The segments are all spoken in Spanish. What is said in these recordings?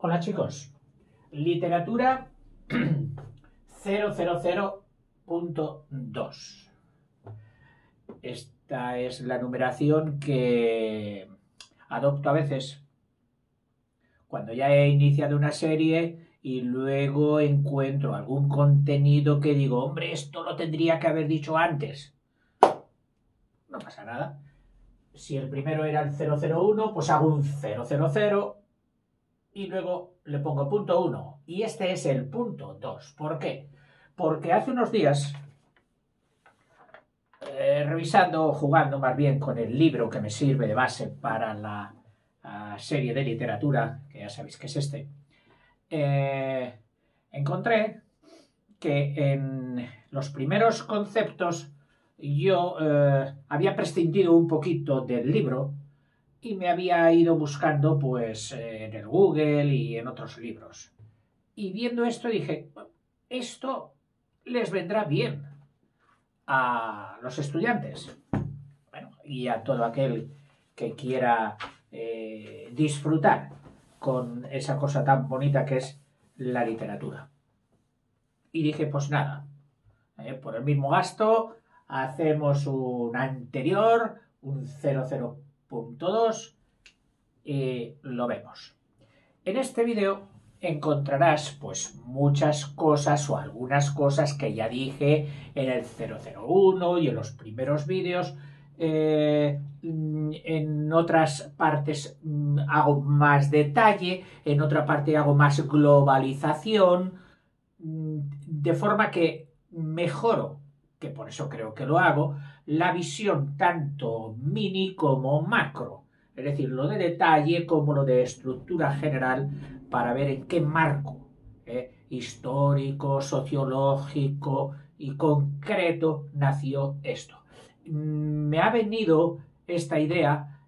Hola chicos, literatura 000.2. Esta es la numeración que adopto a veces cuando ya he iniciado una serie y luego encuentro algún contenido que digo, hombre, esto lo tendría que haber dicho antes. No pasa nada. Si el primero era el 001, pues hago un 000 y luego le pongo punto 1 y este es el punto 2. ¿Por qué? Porque hace unos días, revisando, jugando más bien con el libro que me sirve de base para la serie de literatura, que ya sabéis que es este, encontré que en los primeros conceptos yo había prescindido un poquito del libro y me había ido buscando pues en el Google y en otros libros. Y viendo esto dije, esto les vendrá bien a los estudiantes, bueno, y a todo aquel que quiera disfrutar con esa cosa tan bonita que es la literatura. Y dije, pues nada, por el mismo gasto hacemos un anterior, un 00.2 y lo vemos. En este vídeo encontrarás pues muchas cosas o algunas cosas que ya dije en el 001 y en los primeros vídeos. En otras partes hago más detalle, en otra parte hago más globalización, de forma que mejoro, que por eso creo que lo hago, la visión tanto mini como macro. Es decir, lo de detalle como lo de estructura general para ver en qué marco histórico, sociológico y concreto nació esto. Me ha venido esta idea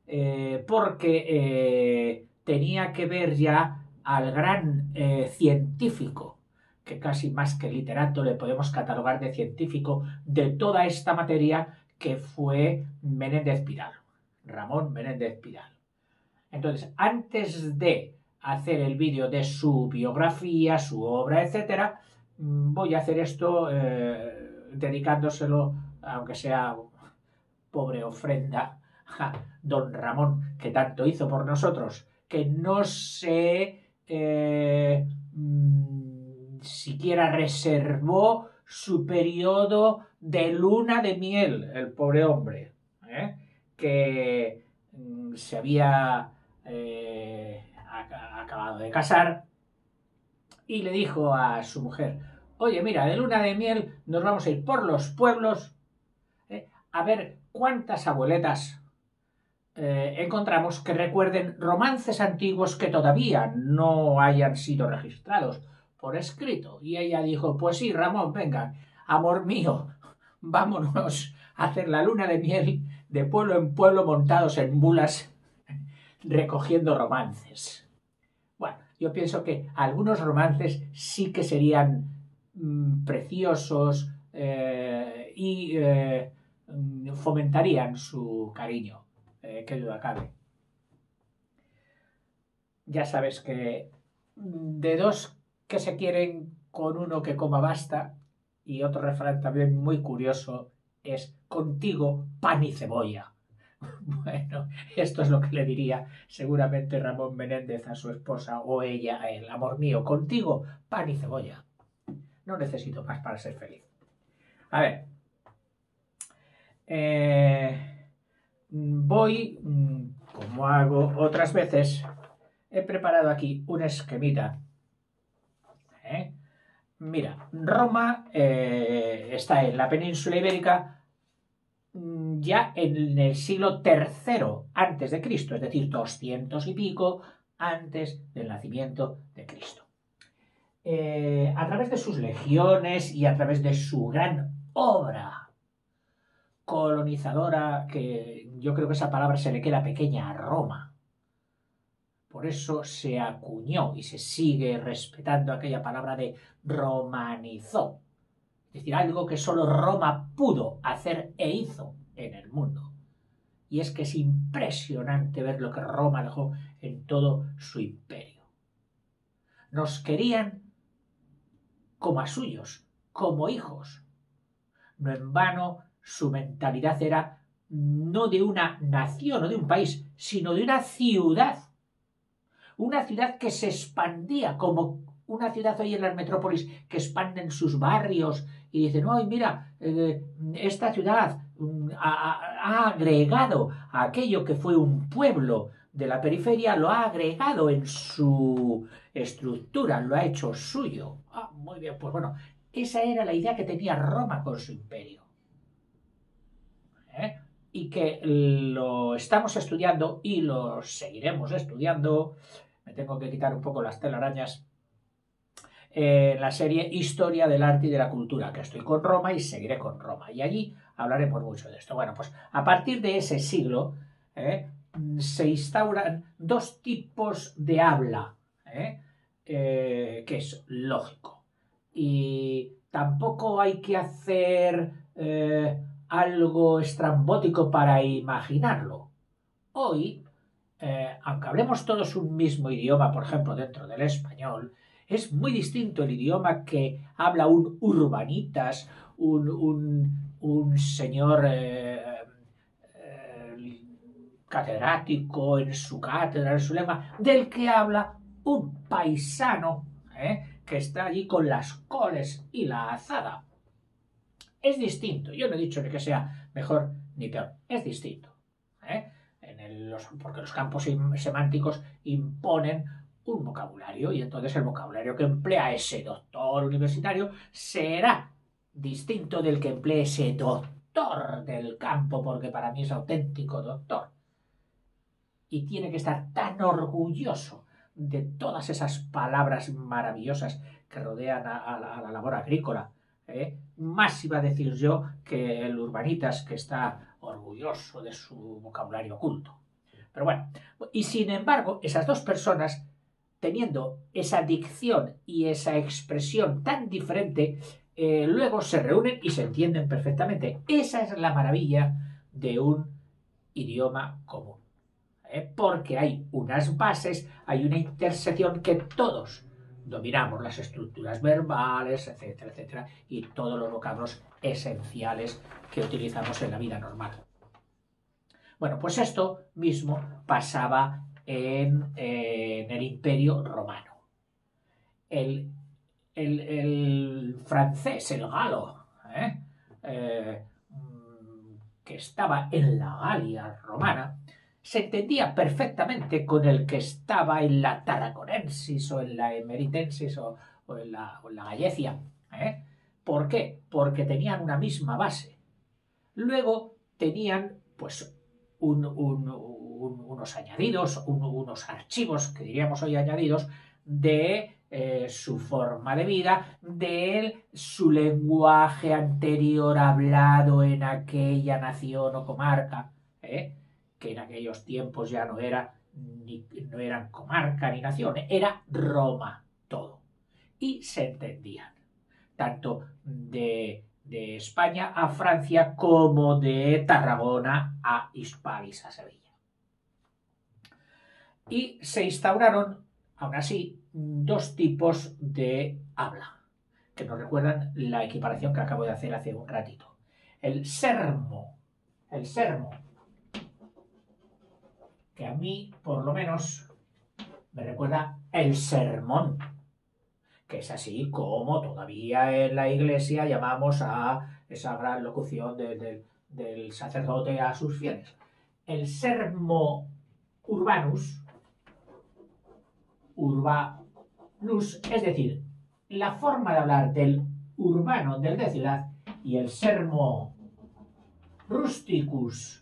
porque tenía que ver ya al gran científico, que casi más que literato le podemos catalogar de científico de toda esta materia, que fue Menéndez Pidal. Ramón Menéndez Pidal. Entonces, antes de hacer el vídeo de su biografía, su obra, etcétera, voy a hacer esto dedicándoselo, aunque sea pobre ofrenda, a don Ramón, que tanto hizo por nosotros, que no se siquiera reservó su periodo de luna de miel, el pobre hombre, que se había acabado de casar y le dijo a su mujer, oye, mira, de luna de miel nos vamos a ir por los pueblos a ver cuántas abueletas encontramos que recuerden romances antiguos que todavía no hayan sido registrados por escrito. Y ella dijo, pues sí, Ramón, venga, amor mío, vámonos a hacer la luna de miel de pueblo en pueblo montados en mulas recogiendo romances. Bueno, yo pienso que algunos romances sí que serían preciosos y fomentarían su cariño, qué duda cabe. Ya sabes que de dos que se quieren, con uno que coma basta, y otro refrán también muy curioso es contigo pan y cebolla. Bueno, esto es lo que le diría seguramente Ramón Menéndez a su esposa o ella a él. Amor mío, contigo pan y cebolla. No necesito más para ser feliz. A ver, voy, como hago otras veces, he preparado aquí un esquemita. Mira, Roma está en la península ibérica ya en el siglo III antes de Cristo, es decir, 200 y pico antes del nacimiento de Cristo. A través de sus legiones y a través de su gran obra colonizadora, que yo creo que esa palabra se le queda pequeña a Roma. Por eso se acuñó y se sigue respetando aquella palabra de romanizó. Es decir, algo que solo Roma pudo hacer e hizo en el mundo. Y es que es impresionante ver lo que Roma dejó en todo su imperio. Nos querían como a suyos, como hijos. No en vano su mentalidad era no de una nación o de un país, sino de una ciudad. Una ciudad que se expandía como una ciudad hoy en las metrópolis que expanden sus barrios y dicen, ¡ay, mira, esta ciudad ha agregado a aquello que fue un pueblo de la periferia, lo ha agregado en su estructura, lo ha hecho suyo! Ah, muy bien, pues bueno, esa era la idea que tenía Roma con su imperio. Y que lo estamos estudiando y lo seguiremos estudiando. Me tengo que quitar un poco las telarañas. La serie Historia del Arte y de la Cultura, que estoy con Roma y seguiré con Roma. Y allí hablaremos mucho de esto. Bueno, pues a partir de ese siglo se instauran dos tipos de habla, que es lógico. Y tampoco hay que hacer algo estrambótico para imaginarlo. Hoy, aunque hablemos todos un mismo idioma, por ejemplo, dentro del español, es muy distinto el idioma que habla un urbanitas, un señor catedrático en su cátedra, en su lema, del que habla un paisano que está allí con las coles y la azada. Es distinto. Yo no he dicho ni que sea mejor ni peor. Es distinto. Porque los campos semánticos imponen un vocabulario y entonces el vocabulario que emplea ese doctor universitario será distinto del que emplee ese doctor del campo, porque para mí es auténtico doctor. Y tiene que estar tan orgulloso de todas esas palabras maravillosas que rodean a la labor agrícola. Más iba a decir yo que el urbanitas, que está orgulloso de su vocabulario oculto. Pero bueno, y sin embargo, esas dos personas, teniendo esa dicción y esa expresión tan diferente, luego se reúnen y se entienden perfectamente. Esa es la maravilla de un idioma común. Porque hay unas bases, hay una intersección que todos dominamos, las estructuras verbales, etcétera, etcétera, y todos los vocablos esenciales que utilizamos en la vida normal. Bueno, pues esto mismo pasaba en el Imperio Romano. El francés, el galo, que estaba en la Galia romana, se entendía perfectamente con el que estaba en la Tarraconensis o en la Emeritensis o en la Gallecia. ¿Por qué? Porque tenían una misma base. Luego tenían, pues, unos añadidos, unos archivos, que diríamos hoy añadidos, de su forma de vida, de su lenguaje anterior hablado en aquella nación o comarca, que en aquellos tiempos ya no eran comarca ni nación, era Roma todo. Y se entendían, tanto de España a Francia como de Tarragona a Hispalis, a Sevilla. Y se instauraron, aún así, dos tipos de habla, que nos recuerdan la equiparación que acabo de hacer hace un ratito. El sermo, que a mí, por lo menos, me recuerda el sermón, que es así como todavía en la iglesia llamamos a esa gran locución del sacerdote a sus fieles. El sermo urbanus, es decir, la forma de hablar del urbano, del de ciudad, y el sermo rusticus.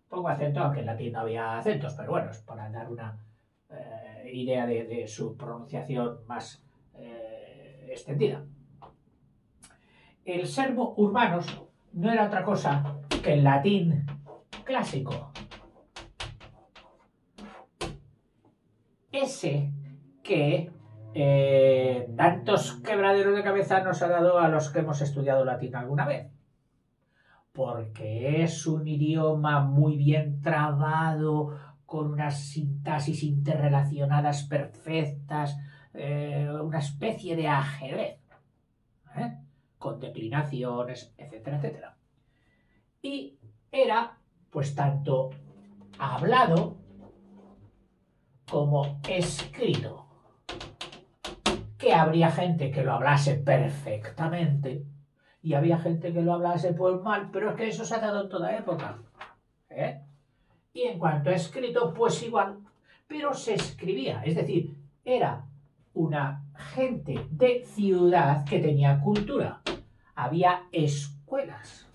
Pongo acento, aunque en latín no había acentos, pero bueno, es para dar una idea de su pronunciación más extendida. El sermo urbanus no era otra cosa que el latín clásico. Ese que tantos quebraderos de cabeza nos ha dado a los que hemos estudiado latín alguna vez. Porque es un idioma muy bien trabado, con unas sintaxis interrelacionadas perfectas, una especie de ajedrez, con declinaciones, etcétera, etcétera. Y era, pues, tanto hablado como escrito. Que habría gente que lo hablase perfectamente y había gente que lo hablase pues mal, pero es que eso se ha dado en toda época. Y en cuanto a escrito, pues igual, pero se escribía, es decir, era una gente de ciudad que tenía cultura. Había escuelas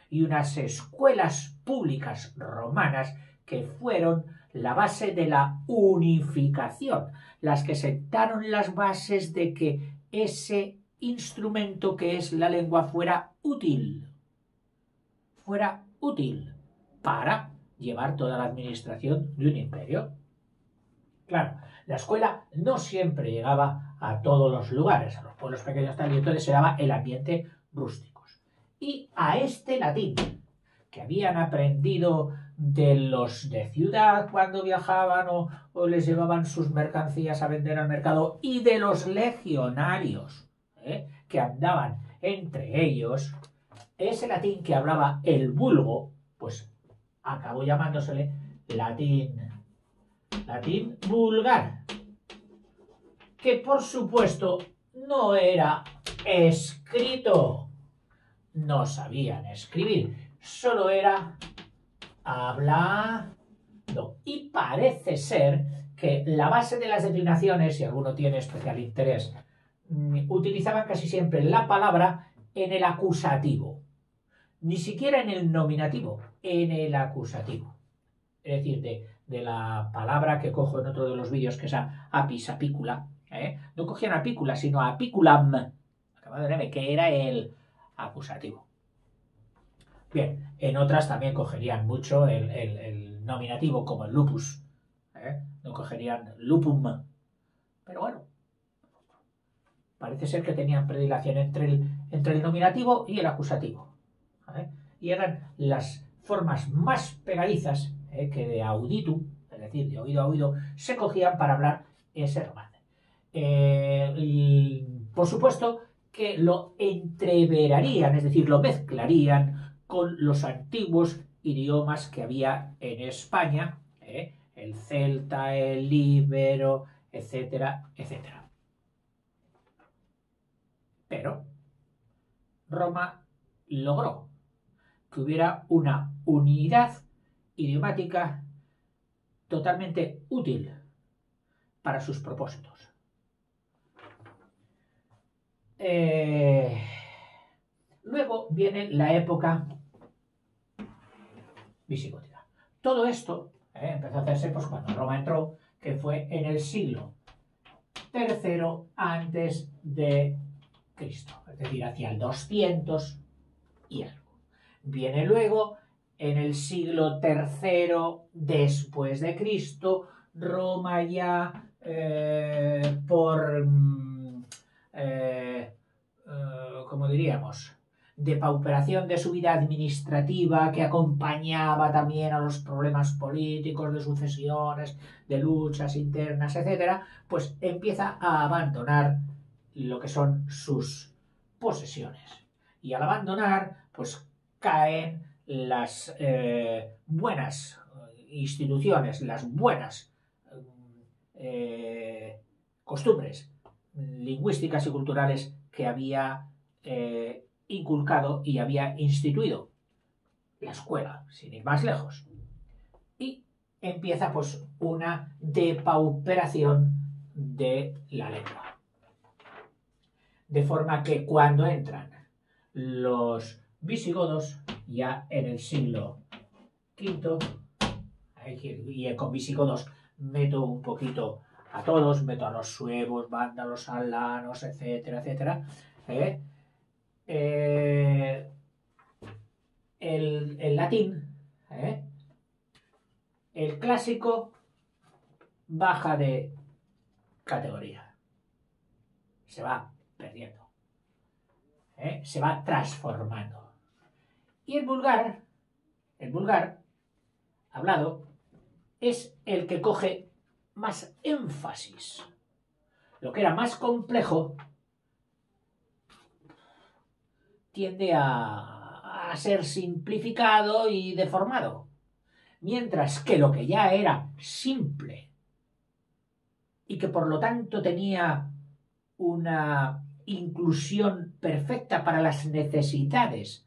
y unas escuelas públicas romanas que fueron la base de la unificación, las que sentaron las bases de que ese instrumento que es la lengua fuera útil para llevar toda la administración de un imperio. Claro, la escuela no siempre llegaba a todos los lugares, a los pueblos pequeños tal, y entonces se daba el ambiente rústicos. Y a este latín, que habían aprendido de los de ciudad cuando viajaban o les llevaban sus mercancías a vender al mercado, y de los legionarios que andaban entre ellos, ese latín que hablaba el vulgo, pues acabó llamándosele latín vulgar, que por supuesto no era escrito, no sabían escribir, solo era hablando. Y parece ser que la base de las declinaciones, si alguno tiene especial interés, utilizaban casi siempre la palabra en el acusativo, ni siquiera en el nominativo, en el acusativo. Es decir, de la palabra que cojo en otro de los vídeos, que es apis, apícula, no cogían apícula, sino apiculam, acabado en M, que era el acusativo. Bien, en otras también cogerían mucho el nominativo, como el lupus, no cogerían lupum, pero bueno, parece ser que tenían predilección entre el nominativo y el acusativo, y eran las formas más pegadizas que de auditu, es decir, de oído a oído, se cogían para hablar ese romance. Por supuesto que lo entreverarían, es decir, lo mezclarían con los antiguos idiomas que había en España, el celta, el íbero, etcétera, etcétera. Pero Roma logró que hubiera una unidad idiomática totalmente útil para sus propósitos. Luego viene la época visigótica. Todo esto empezó a hacerse pues, cuando Roma entró, que fue en el siglo III antes de Cristo, es decir, hacia el 200 y algo. Viene luego en el siglo III después de Cristo, Roma ya como diríamos, depauperación de su vida administrativa que acompañaba también a los problemas políticos de sucesiones, de luchas internas, etcétera, pues empieza a abandonar lo que son sus posesiones. Y al abandonar, pues caen las buenas instituciones, las buenas costumbres lingüísticas y culturales que había inculcado y había instituido la escuela, sin ir más lejos. Y empieza pues una depauperación de la lengua. De forma que cuando entran los visigodos, ya en el siglo V, y con visigodos meto un poquito a todos, meto a los suevos, vándalos, alanos, etcétera, etcétera, el latín, el clásico, baja de categoría, se va perdiendo, se va transformando. Y el vulgar hablado, es el que coge más énfasis. Lo que era más complejo tiende a ser simplificado y deformado, mientras que lo que ya era simple y que por lo tanto tenía una inclusión perfecta para las necesidades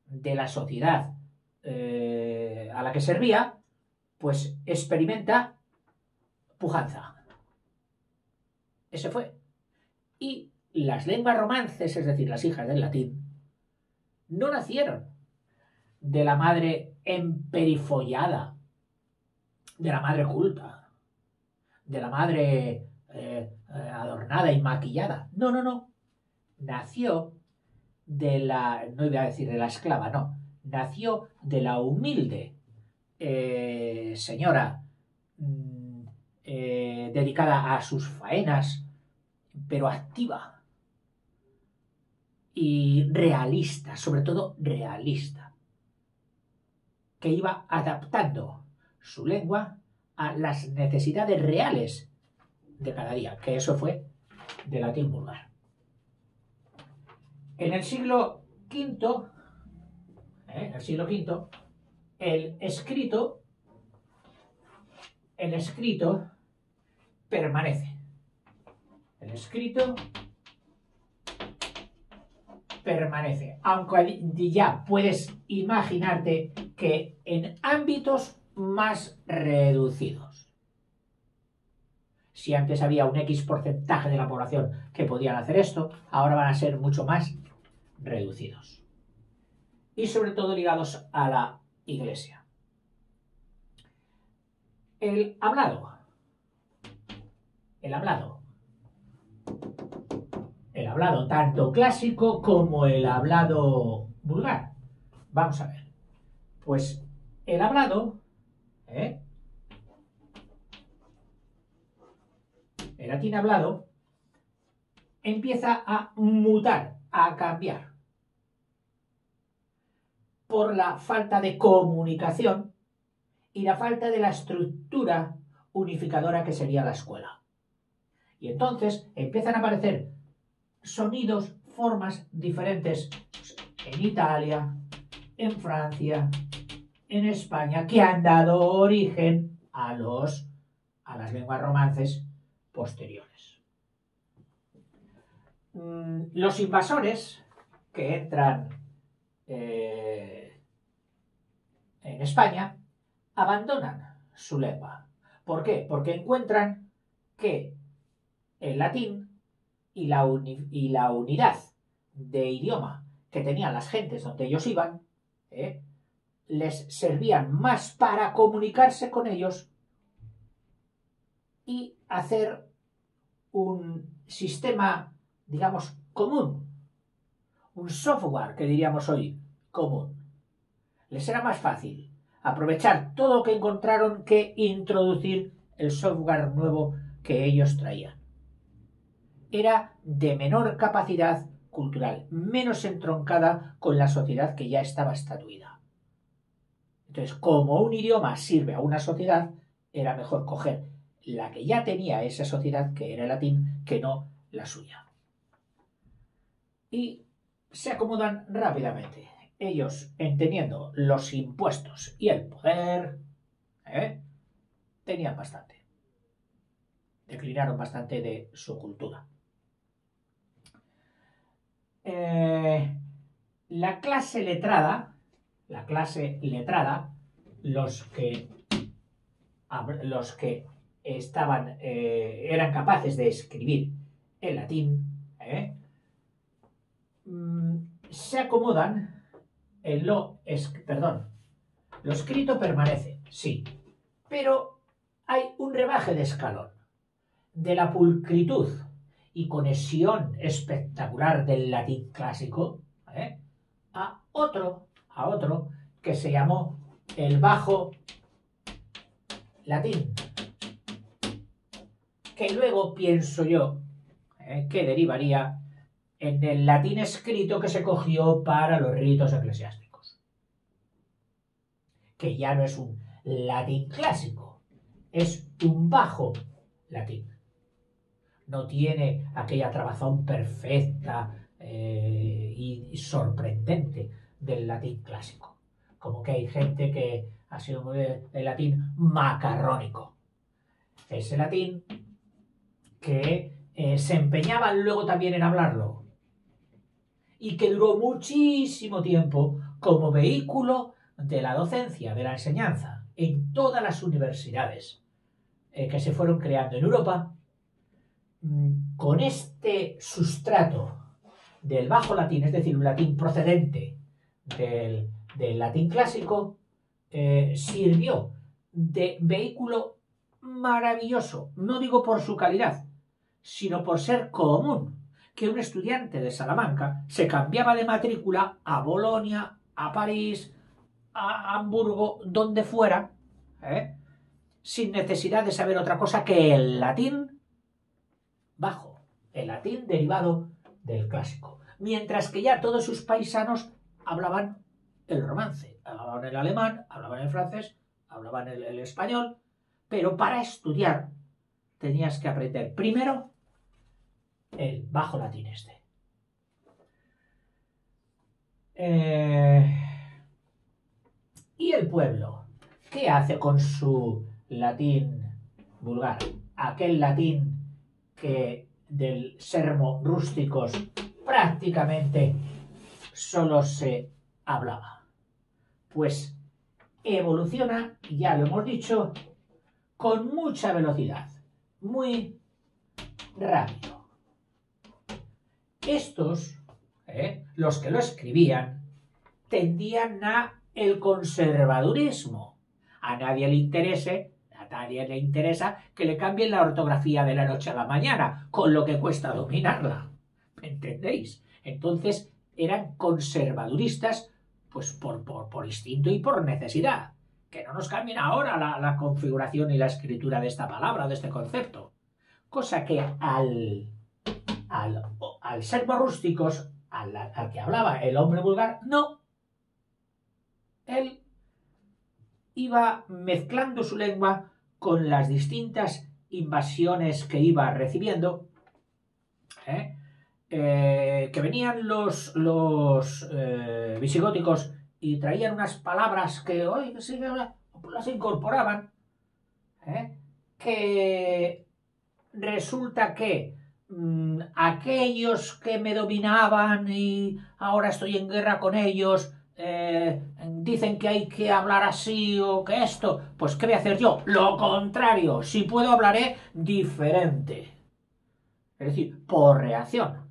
de la sociedad a la que servía, pues experimenta pujanza. Ese fue. Y las lenguas romances, es decir, las hijas del latín, no nacieron de la madre emperifollada, de la madre culta, de la madre adornada y maquillada. No, no, no. Nació de la, no iba a decir de la esclava, no. Nació de la humilde señora dedicada a sus faenas, pero activa y realista, sobre todo realista, que iba adaptando su lengua a las necesidades reales de cada día, que eso fue de latín vulgar. En el siglo V, el escrito permanece. El escrito permanece, aunque ya puedes imaginarte que en ámbitos más reducidos. Si antes había un X porcentaje de la población que podían hacer esto, ahora van a ser mucho más reducidos. Y sobre todo ligados a la Iglesia. El hablado, tanto clásico como el hablado vulgar. Vamos a ver. Pues el hablado, el latín hablado, empieza a mutar, a cambiar, por la falta de comunicación y la falta de la estructura unificadora que sería la escuela. Y entonces empiezan a aparecer sonidos, formas diferentes en Italia, en Francia, en España, que han dado origen a las lenguas romances posteriores. Los invasores que entran en España abandonan su lengua. ¿Por qué? Porque encuentran que el latín y la unidad de idioma que tenían las gentes donde ellos iban, les servían más para comunicarse con ellos y hacer un sistema, digamos, común, un software que diríamos hoy, común. Les era más fácil aprovechar todo lo que encontraron que introducir el software nuevo que ellos traían. Era de menor capacidad cultural, menos entroncada con la sociedad que ya estaba estatuida. Entonces, como un idioma sirve a una sociedad, era mejor coger la que ya tenía esa sociedad, que era el latín, que no la suya. Y se acomodan rápidamente. Ellos, entendiendo los impuestos y el poder, tenían bastante. Declinaron bastante de su cultura. La clase letrada, los que estaban, eran capaces de escribir en latín, se acomodan en lo escrito permanece, sí, pero hay un rebaje de escalón de la pulcritud y conexión espectacular del latín clásico a otro que se llamó el bajo latín, que luego pienso yo que derivaría en el latín escrito que se cogió para los ritos eclesiásticos, que ya no es un latín clásico, es un bajo latín. No tiene aquella trabazón perfecta y sorprendente del latín clásico. Como que hay gente que ha sido el latín macarrónico. Ese latín que se empeñaban luego también en hablarlo y que duró muchísimo tiempo como vehículo de la docencia, de la enseñanza, en todas las universidades que se fueron creando en Europa, con este sustrato del bajo latín, es decir, un latín procedente del latín clásico, sirvió de vehículo maravilloso, no digo por su calidad, sino por ser común, que un estudiante de Salamanca se cambiaba de matrícula a Bolonia, a París, a Hamburgo, donde fuera, sin necesidad de saber otra cosa que el latín bajo, el latín derivado del clásico, mientras que ya todos sus paisanos hablaban el romance, hablaban el alemán, hablaban el francés, hablaban el español, pero para estudiar tenías que aprender primero el bajo latín este. ¿Y el pueblo? ¿Qué hace con su latín vulgar? Aquel latín que del sermo rústicos prácticamente solo se hablaba. Pues evoluciona, ya lo hemos dicho, con mucha velocidad, muy rápido. Estos, los que lo escribían, tendían a el conservadurismo. A nadie le interesa que le cambien la ortografía de la noche a la mañana, con lo que cuesta dominarla. ¿Me entendéis? Entonces eran conservaduristas, pues por instinto y por necesidad. Que no nos cambien ahora la configuración y la escritura de esta palabra, de este concepto. Cosa que al ser rústicos, al que hablaba el hombre vulgar, no. Él iba mezclando su lengua con las distintas invasiones que iba recibiendo, que venían los visigóticos y traían unas palabras que hoy sí, las incorporaban, que resulta que aquellos que me dominaban y ahora estoy en guerra con ellos, dicen que hay que hablar así o que esto, pues ¿qué voy a hacer yo? Lo contrario, si puedo hablaré diferente. Es decir, por reacción.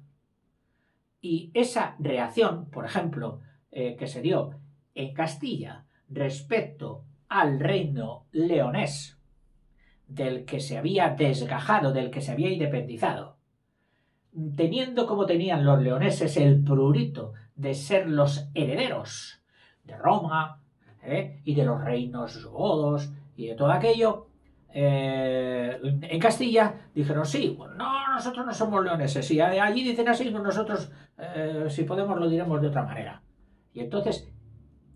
Y esa reacción, por ejemplo, que se dio en Castilla respecto al reino leonés, del que se había desgajado, del que se había independizado, teniendo como tenían los leoneses el prurito de ser los herederos de Roma y de los reinos godos y de todo aquello, en Castilla dijeron, sí, bueno, no, nosotros no somos leoneses, y allí dicen así, nosotros si podemos lo diremos de otra manera. Y entonces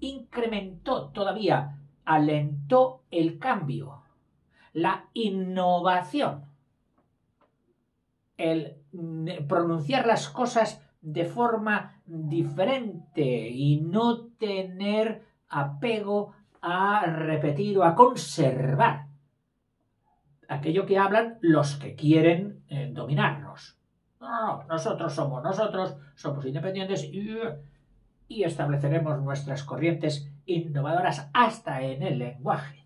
incrementó todavía, alentó el cambio, la innovación, el pronunciar las cosas de forma diferente y no tener apego a repetir o a conservar aquello que hablan los que quieren dominarnos. No, nosotros somos independientes y estableceremos nuestras corrientes innovadoras hasta en el lenguaje.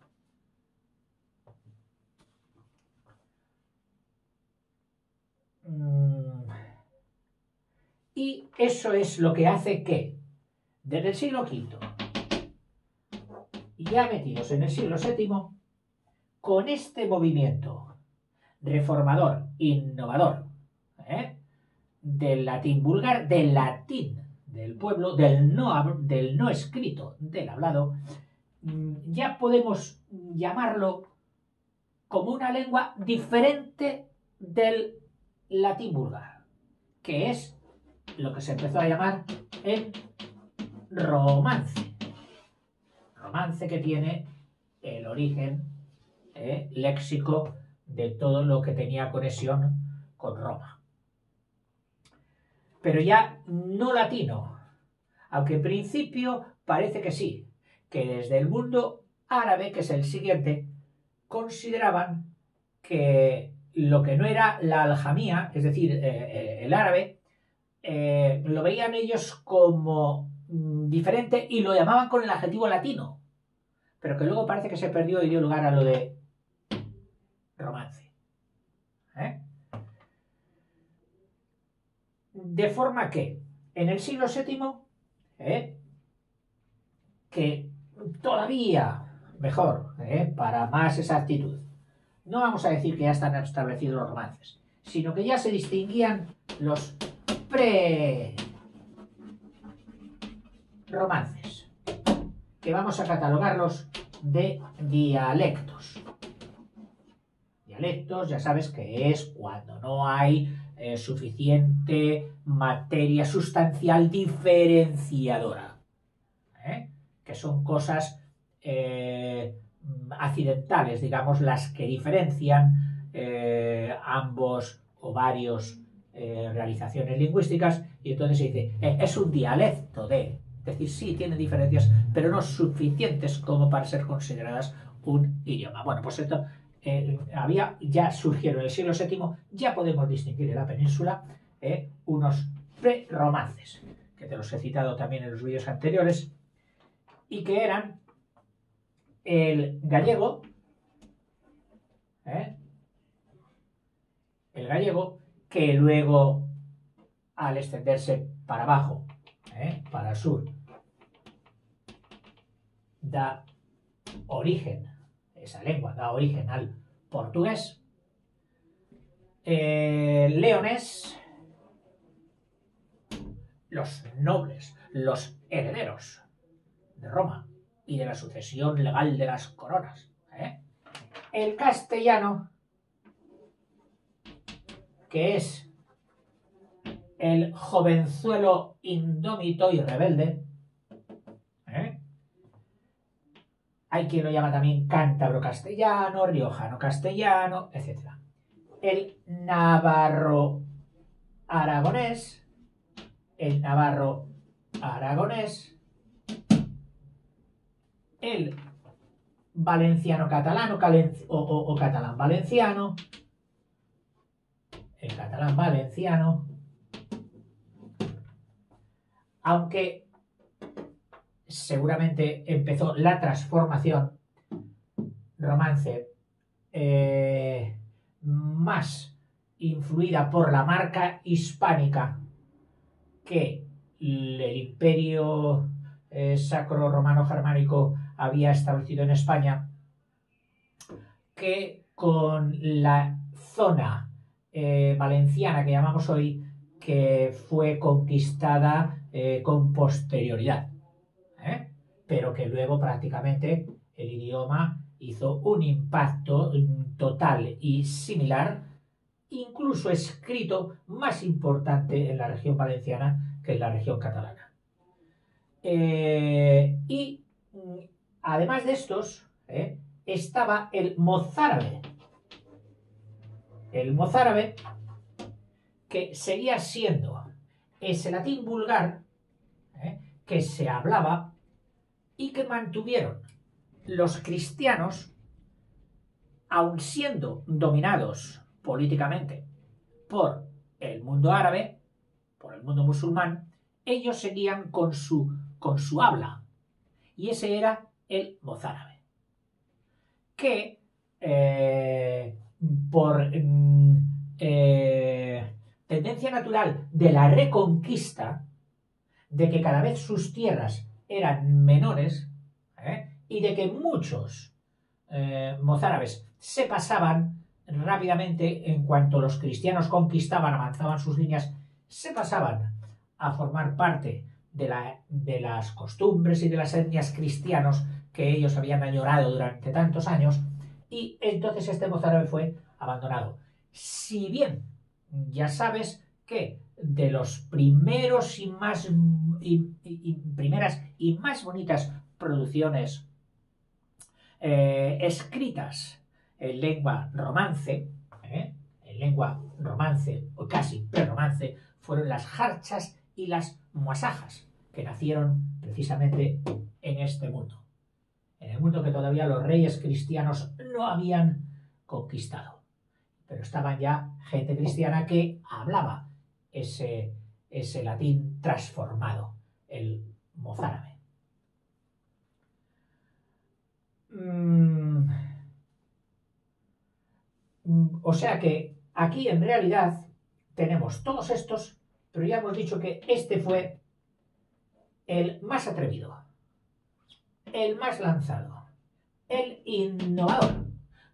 Y eso es lo que hace que, desde el siglo V, ya metidos en el siglo VII, con este movimiento reformador, innovador, del latín vulgar, del latín del pueblo, del no escrito, del hablado, ya podemos llamarlo como una lengua diferente del latín vulgar, que es lo que se empezó a llamar el romance. Romance que tiene el origen léxico de todo lo que tenía conexión con Roma. Pero ya no latino, aunque en principio parece que sí, que desde el mundo árabe, que es el siguiente, consideraban que lo que no era la aljamía, es decir, el árabe, lo veían ellos como diferente y lo llamaban con el adjetivo latino, pero que luego parece que se perdió y dio lugar a lo de romance. De forma que en el siglo VII, que todavía mejor, para más exactitud, no vamos a decir que ya están establecidos los romances, sino que ya se distinguían los pre-romances, que vamos a catalogarlos de dialectos. Dialectos, ya sabes que es cuando no hay suficiente materia sustancial diferenciadora, que son cosas accidentales, digamos, las que diferencian ambos o varios realizaciones lingüísticas, y entonces se dice, es un dialecto de, es decir, sí, tiene diferencias, pero no suficientes como para ser consideradas un idioma. Bueno, pues esto ya surgieron en el siglo VII, ya podemos distinguir en la península unos pre-romances, que te los he citado también en los vídeos anteriores, y que eran el gallego, que luego, al extenderse para abajo, para el sur, da origen, esa lengua da origen al portugués, leonés, los nobles, los herederos de Roma y de la sucesión legal de las coronas. El castellano, que es el jovenzuelo indómito y rebelde. Hay quien lo llama también cántabro castellano, riojano castellano, etc. El navarro aragonés, el valenciano catalano o catalán valenciano, el catalán valenciano, aunque seguramente empezó la transformación romance más influida por la marca hispánica que el imperio sacro romano germánico había establecido en España, que con la zona valenciana que llamamos hoy, que fue conquistada con posterioridad, pero que luego prácticamente el idioma hizo un impacto total y similar, incluso escrito, más importante en la región valenciana que en la región catalana. Y además de estos, estaba el mozárabe. El mozárabe, que seguía siendo ese latín vulgar que se hablaba y que mantuvieron los cristianos, aun siendo dominados políticamente por el mundo árabe, por el mundo musulmán, ellos seguían con su habla, y ese era el mozárabe, que por tendencia natural de la reconquista, de que cada vez sus tierras eran menores, y de que muchos mozárabes se pasaban rápidamente, en cuanto los cristianos conquistaban, avanzaban sus líneas, se pasaban a formar parte de las costumbres y de las etnias cristianos que ellos habían añorado durante tantos años, y entonces este mozárabe fue abandonado. Si bien ya sabes que de los primeros primeras y más bonitas producciones escritas en lengua romance, o casi prerromance, fueron las jarchas y las muasajas, que nacieron precisamente en este mundo, en el mundo que todavía los reyes cristianos no habían conquistado. Pero estaban ya gente cristiana que hablaba ese latín transformado, el mozárabe. O sea que aquí en realidad tenemos todos estos, pero ya hemos dicho que este fue el más atrevido, el más lanzado, el innovador,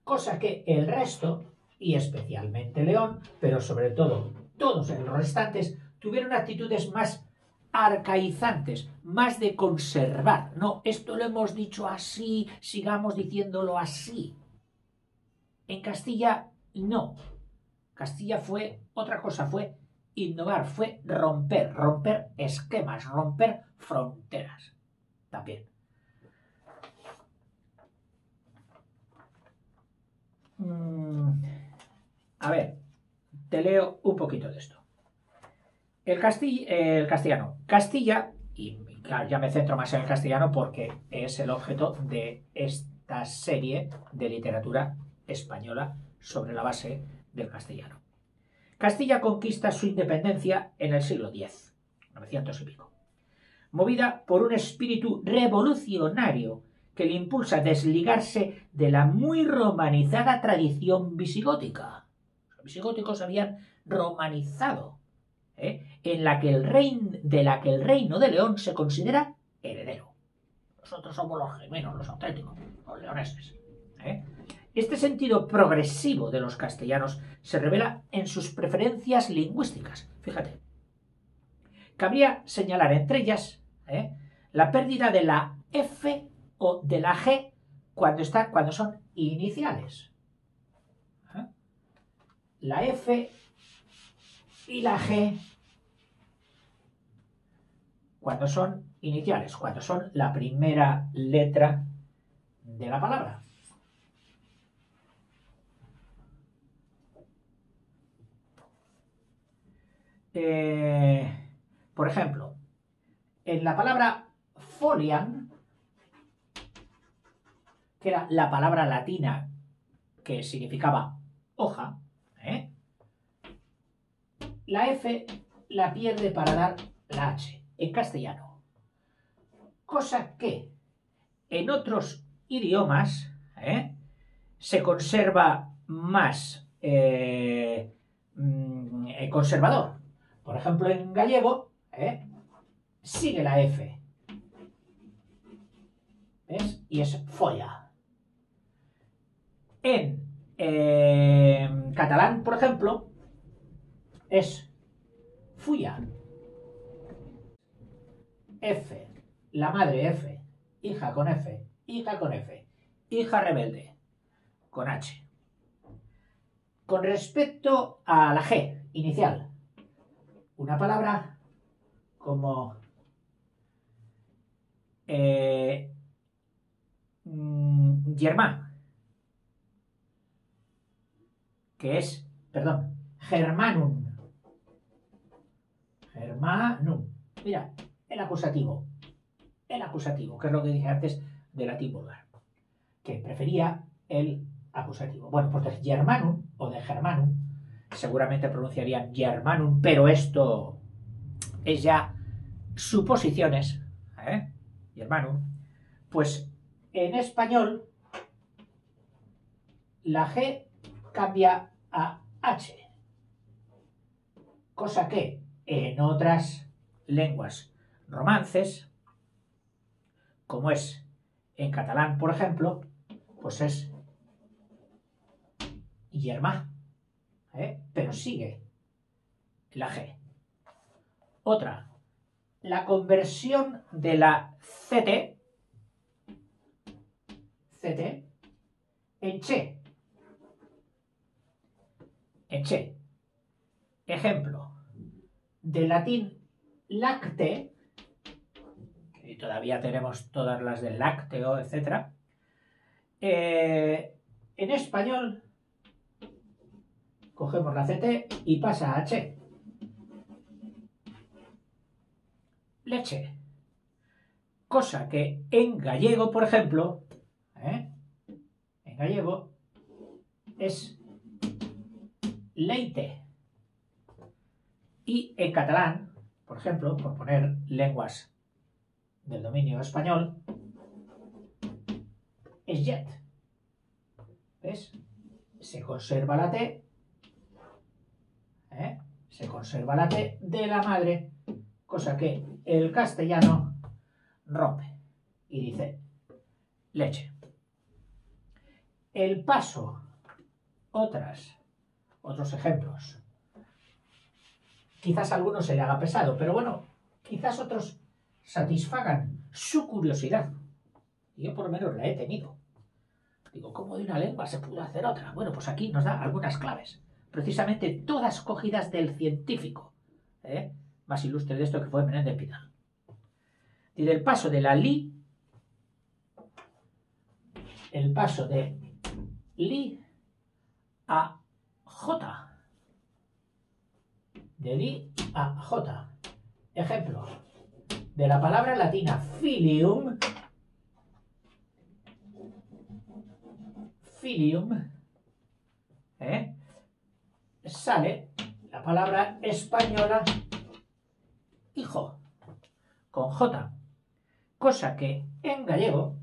cosa que el resto, y especialmente León, pero sobre todo todos los restantes, tuvieron actitudes más arcaizantes, más de conservar. No, esto lo hemos dicho así, sigamos diciéndolo así. En Castilla, no. Castilla fue otra cosa, fue innovar, fue romper esquemas, romper fronteras. También. A ver, te leo un poquito de esto. El castellano. Castilla, y claro, ya me centro más en el castellano porque es el objeto de esta serie de literatura española sobre la base del castellano. Castilla conquista su independencia en el siglo X, 900 y pico, movida por un espíritu revolucionario que le impulsa a desligarse de la muy romanizada tradición visigótica. Los visigóticos habían romanizado, de la que el reino de León se considera heredero. Nosotros somos los gemelos, los auténticos, los leoneses. Este sentido progresivo de los castellanos se revela en sus preferencias lingüísticas. Fíjate. Cabría señalar entre ellas la pérdida de la F o de la G cuando son iniciales. La F y la G cuando son iniciales, cuando son la primera letra de la palabra. Por ejemplo, en la palabra folian, que era la palabra latina que significaba hoja, la F la pierde para dar la H en castellano. Cosa que en otros idiomas se conserva más conservador. Por ejemplo, en gallego sigue la F. ¿Ves? Y es folla. En catalán, por ejemplo, es fulla. F, la madre F, hija con F, hija rebelde, con H. Con respecto a la G, inicial, una palabra como germán, que es, germanum. Germanum. Mira, el acusativo, que es lo que dije antes del latín vulgar, que prefería el acusativo. Bueno, pues de germanum o de germanum, seguramente pronunciarían germanum, pero esto es ya suposiciones, germanum. Pues en español la G cambia a H, cosa que en otras lenguas romances, como es en catalán, por ejemplo, pues es germà, pero sigue la G. Otra, la conversión de la CT en che. Ejemplo, del latín lacte, y todavía tenemos todas las del lácteo, etc. en español cogemos la CT y pasa a che. Leche. Cosa que en gallego, por ejemplo, en gallego es leite. Y en catalán, por ejemplo, por poner lenguas del dominio español, es llet. ¿Ves? Se conserva la T, se conserva la T de la madre, cosa que el castellano rompe y dice leche. El paso, otros ejemplos. Quizás a algunos se le haga pesado, pero bueno, quizás otros satisfagan su curiosidad. Yo por lo menos la he tenido. Digo, ¿cómo de una lengua se pudo hacer otra? Bueno, pues aquí nos da algunas claves. Precisamente todas cogidas del científico, más ilustre de esto que fue Menéndez Pidal. Y del paso de la li, el paso de li a j. De li a j. Ejemplo, de la palabra latina filium, sale la palabra española hijo, con j, cosa que en gallego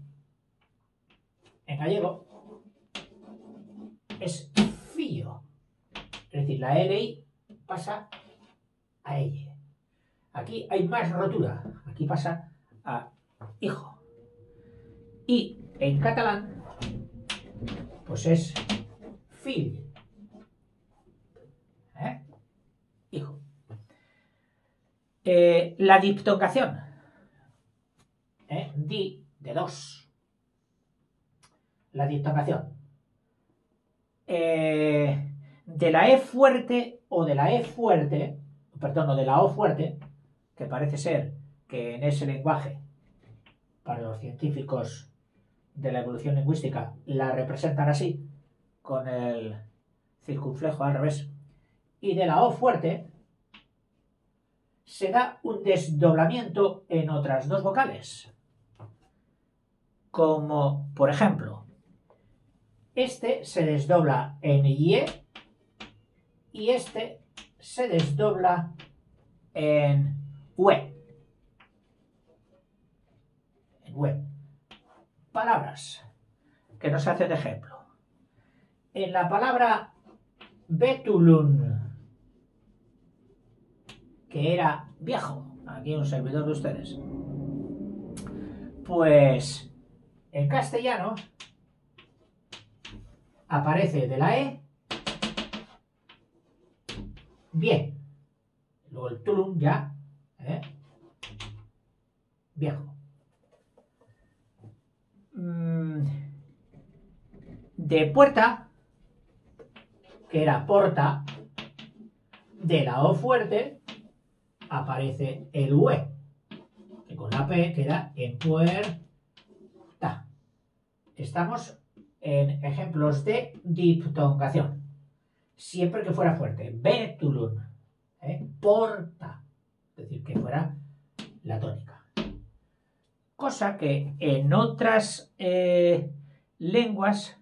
es fillo, es decir, la LI pasa a ella. Aquí hay más rotura, aquí pasa a hijo. Y en catalán, pues es fill, hijo. La diptongación, di de dos. La diptongación. De la E fuerte o de la E fuerte, perdón, o de la O fuerte, que parece ser que en ese lenguaje, para los científicos de la evolución lingüística, la representan así, con el circunflejo al revés, y de la O fuerte, se da un desdoblamiento en otras dos vocales. Como, por ejemplo, este se desdobla en ye y este se desdobla en ue. Palabras que nos hacen de ejemplo. En la palabra betulun, que era viejo, aquí un servidor de ustedes, pues en castellano aparece de la E bien, luego el tulum ya, viejo. De puerta, que era porta, de la O fuerte aparece el UE, que con la P queda en puerta. Estamos en ejemplos de diptongación. Siempre que fuera fuerte. Betulun, porta. Es decir, que fuera la tónica. Cosa que en otras lenguas,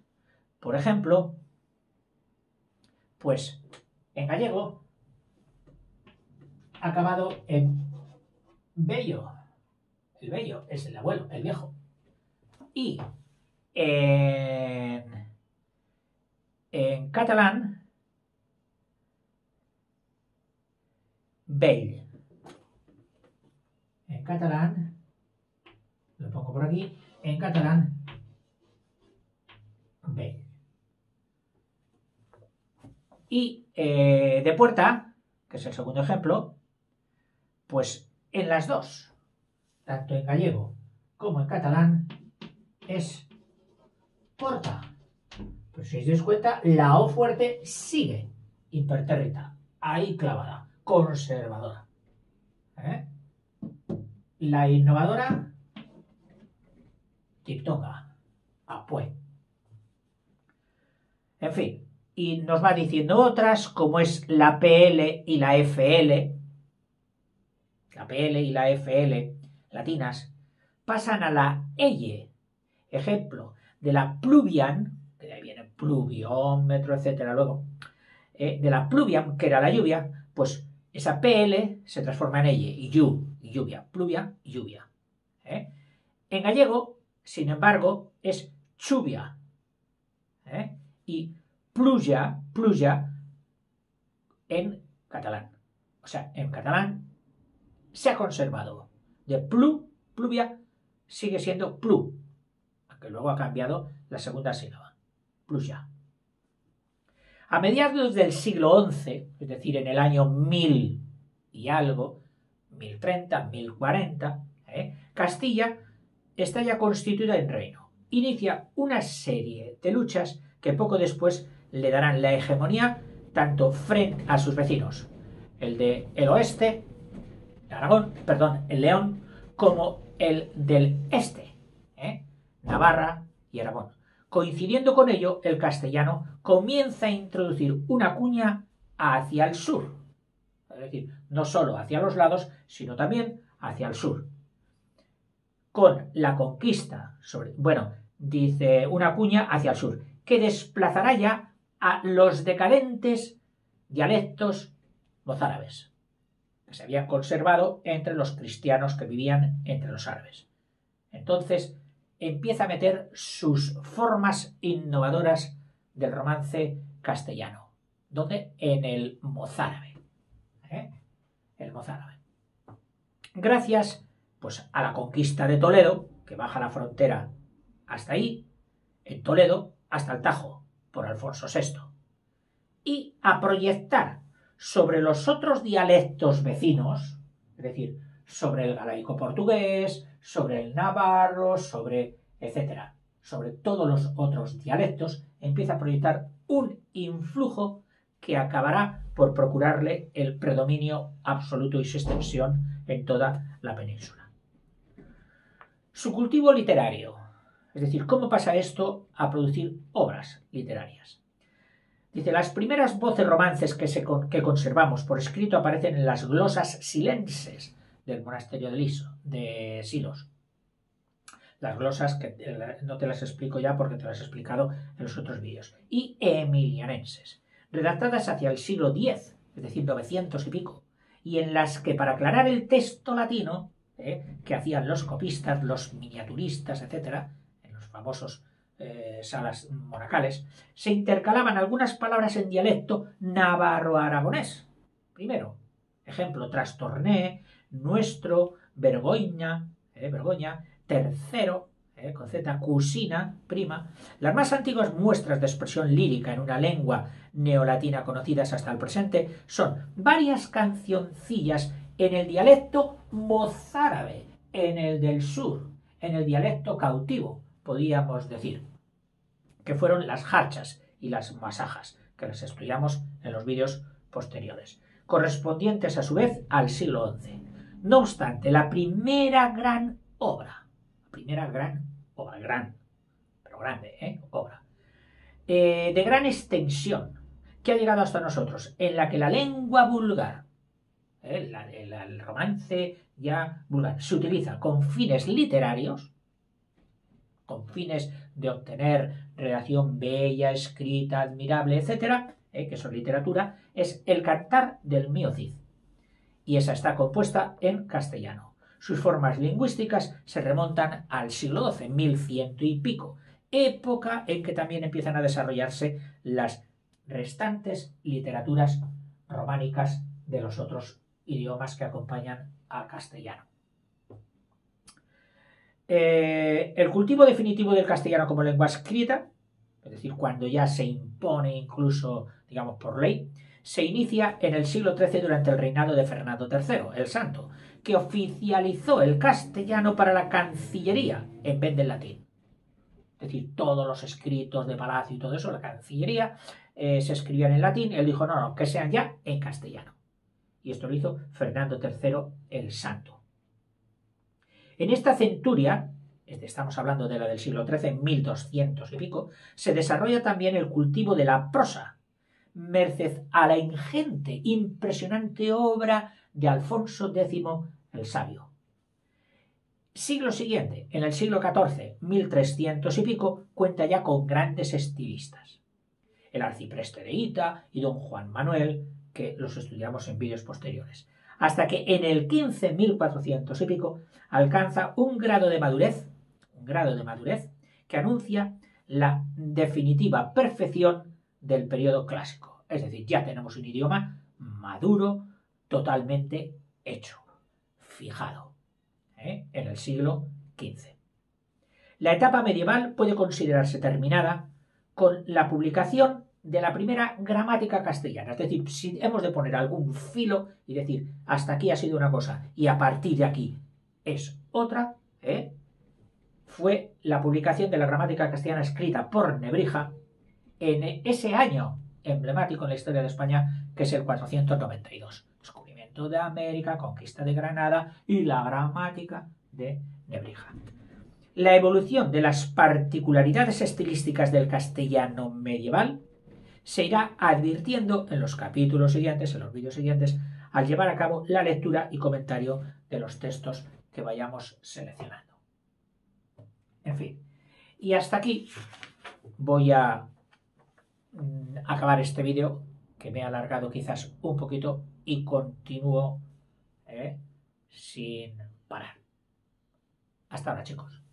por ejemplo, pues en gallego, ha acabado en bello. El bello es el abuelo, el viejo. Y en catalán, vell. En catalán, lo pongo por aquí, en catalán, vell. Y de puerta, que es el segundo ejemplo, pues en las dos, tanto en gallego como en catalán, es porta. Pero si os dais cuenta, la O fuerte sigue impertérrita, ahí clavada, conservadora. La innovadora, diptonga, apue. En fin, y nos va diciendo otras, como es la PL y la FL. La PL y la FL latinas pasan a la EYE. Ejemplo, de la pluvian, que de ahí viene pluviómetro, etcétera, luego, de la pluviam, que era la lluvia, pues esa PL se transforma en EYE, y lluvia, pluvia, lluvia. En gallego, sin embargo, es chuvia, y pluja en catalán. O sea, en catalán se ha conservado. De pluvia, sigue siendo plu, aunque luego ha cambiado la segunda sílaba. Pluja. A mediados del siglo XI, es decir, en el año 1000 y algo, 1030, 1040, Castilla está ya constituida en reino. Inicia una serie de luchas que poco después le darán la hegemonía tanto frente a sus vecinos, el de el oeste, el León, como el del este, Navarra y Aragón. Coincidiendo con ello, el castellano comienza a introducir una cuña hacia el sur, es decir, no solo hacia los lados, sino también hacia el sur. Con la conquista dice una cuña hacia el sur, que desplazará ya a los decadentes dialectos mozárabes, que se habían conservado entre los cristianos que vivían entre los árabes. Entonces empieza a meter sus formas innovadoras del romance castellano. ¿Dónde? En el mozárabe. El mozárabe. Gracias, pues, a la conquista de Toledo, que baja la frontera hasta ahí, en Toledo, hasta el Tajo, por Alfonso VI, y a proyectar sobre los otros dialectos vecinos, es decir, sobre el galaico portugués, sobre el navarro, sobre todos los otros dialectos, empieza a proyectar un influjo que acabará por procurarle el predominio absoluto y su extensión en toda la península. Su cultivo literario, es decir, cómo pasa esto a producir obras literarias. Dice, las primeras voces romances que conservamos por escrito aparecen en las glosas silenses del monasterio de Silos. Las glosas, que no te las explico ya porque te las he explicado en los otros vídeos, y emilianenses, redactadas hacia el siglo X, es decir, 900 y pico, y en las que para aclarar el texto latino, que hacían los copistas, los miniaturistas, etcétera, en los famosos salas monacales, se intercalaban algunas palabras en dialecto navarro-aragonés. Primero, ejemplo, trastorné, nuestro, vergoña, tercero, con Z, cusina, prima. Las más antiguas muestras de expresión lírica en una lengua neolatina conocidas hasta el presente son varias cancioncillas en el dialecto mozárabe, en el del sur, en el dialecto cautivo, podríamos decir, que fueron las jarchas y las masajas, que las estudiamos en los vídeos posteriores, correspondientes a su vez al siglo XI. No obstante, la primera gran obra, obra, de gran extensión, que ha llegado hasta nosotros, en la que la lengua vulgar, el romance ya vulgar, se utiliza con fines literarios, con fines de obtener redacción bella, escrita, admirable, etcétera, que son literatura, es el Cantar del Mío Cid. Y esa está compuesta en castellano. Sus formas lingüísticas se remontan al siglo XII, 1100 y pico, época en que también empiezan a desarrollarse las restantes literaturas románicas de los otros idiomas que acompañan al castellano. El cultivo definitivo del castellano como lengua escrita, es decir, cuando ya se impone incluso, digamos, por ley, se inicia en el siglo XIII durante el reinado de Fernando III, el Santo, que oficializó el castellano para la Cancillería en vez del latín. Es decir, todos los escritos de palacio y todo eso, la Cancillería, se escribían en latín. Él dijo, no, que sean ya en castellano. Y esto lo hizo Fernando III el Santo. En esta centuria, estamos hablando de la del siglo XIII, 1200 y pico, se desarrolla también el cultivo de la prosa, merced a la ingente, impresionante obra de Alfonso X el Sabio. Siglo siguiente, en el siglo XIV, 1300 y pico, cuenta ya con grandes estilistas. El arcipreste de Hita y don Juan Manuel, que los estudiamos en vídeos posteriores. Hasta que en el 15, 1400 y pico, alcanza un grado de madurez que anuncia la definitiva perfección del periodo clásico. Es decir, ya tenemos un idioma maduro, totalmente hecho, fijado, en el siglo XV. La etapa medieval puede considerarse terminada con la publicación de la primera gramática castellana. Es decir, si hemos de poner algún filo y decir hasta aquí ha sido una cosa y a partir de aquí es otra, fue la publicación de la gramática castellana escrita por Nebrija en ese año emblemático en la historia de España, que es el 492. Descubrimiento de América, conquista de Granada y la gramática de Nebrija. La evolución de las particularidades estilísticas del castellano medieval se irá advirtiendo en los capítulos siguientes, en los vídeos siguientes, al llevar a cabo la lectura y comentario de los textos que vayamos seleccionando. En fin, y hasta aquí voy a acabar este vídeo, que me he alargado quizás un poquito, y continúo sin parar. Hasta ahora, chicos.